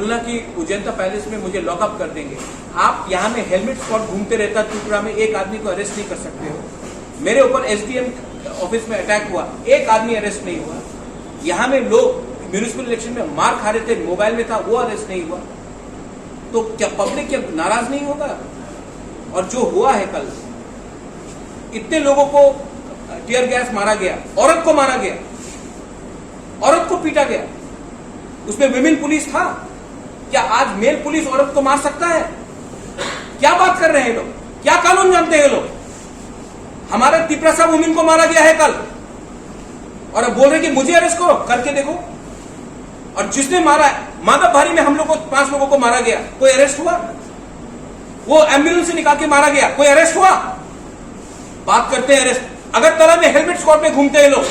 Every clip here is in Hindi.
बोलना कि उजैंता पैलेस में मुझे लॉकअप कर देंगे। आप यहाँ में हेलमेट स्क्वाड घूमते रहता त्रिपुरा में, एक आदमी को अरेस्ट नहीं कर सकते हो। मेरे ऊपर एसडीएम ऑफिस में अटैक हुआ, एक आदमी अरेस्ट नहीं हुआ। यहाँ में लोग म्यूनिसिपल इलेक्शन में मार खा रहे थे, मोबाइल में था, वो अरेस्ट नहीं हुआ। तो क्या पब्लिक क्या नाराज नहीं होगा? और जो हुआ है कल, इतने लोगों को टीयर गैस मारा गया, औरत को मारा गया, औरत को पीटा गया, उसमें विमेन पुलिस था। क्या आज मेल पुलिस औरत को मार सकता है? क्या बात कर रहे हैं लोग? क्या कानून जानते हैं लोग? हमारे तिपरासा वुमेन को मारा गया है कल, और अब बोल रहे कि मुझे अरेस्ट करो, करके देखो। और जिसने मारा, माधव भारी में हम लोग को 5 लोगों को मारा गया, कोई अरेस्ट हुआ? वो एम्बुलेंस से निकाल के मारा गया, कोई अरेस्ट हुआ? बात करते हैं अरेस्ट। अगर तरह में हेलमेट स्क्वाड में घूमते हैं लोग,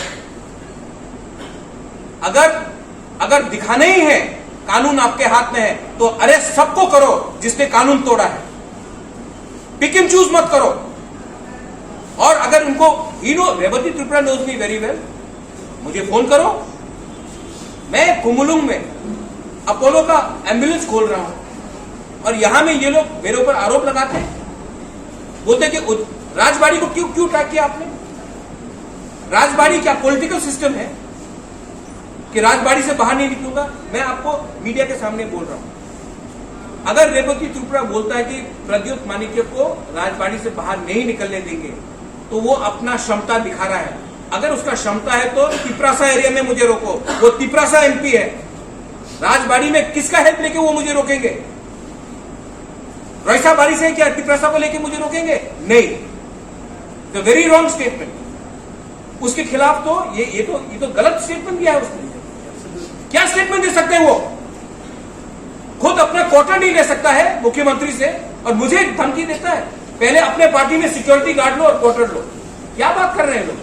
अगर दिखाना ही है कानून आपके हाथ में है, तो अरेस्ट सबको करो जिसने कानून तोड़ा है। पिक एंड चूज मत करो। और अगर उनको Revati Tripura knows me very well, मुझे फोन करो। मैं कुमुलुंग में अपोलो का एम्बुलेंस खोल रहा हूं, और यहां में ये लोग मेरे ऊपर आरोप लगाते हैं, बोलते कि राजबाड़ी को क्यों ट्रैक किया आपने? राजबाड़ी क्या पॉलिटिकल सिस्टम है कि राजबाड़ी से बाहर नहीं निकलूंगा? मैं आपको मीडिया के सामने बोल रहा हूं, अगर रेवती त्रिपुरा बोलता है कि प्रद्युत माणिक्य को राजबाड़ी से बाहर नहीं निकलने देंगे, तो वो अपना क्षमता दिखा रहा है। अगर उसका क्षमता है तो तिपरासा एरिया में मुझे रोको, वो तिपरासा एमपी है। राजबाड़ी में किसका हेल्प लेके वो मुझे रोकेंगे? रईसा बारी से क्या तिपरासा को लेके मुझे रोकेंगे? नहीं। The very wrong statement. उसके खिलाफ तो ये तो गलत स्टेटमेंट दिया है उसने। क्या स्टेटमेंट दे सकते हैं वो? खुद अपना क्वार्टर नहीं ले सकता है मुख्यमंत्री से, और मुझे धमकी देता है। पहले अपने पार्टी में सिक्योरिटी गार्ड लो और क्वार्टर लो। क्या बात कर रहे हैं लोग?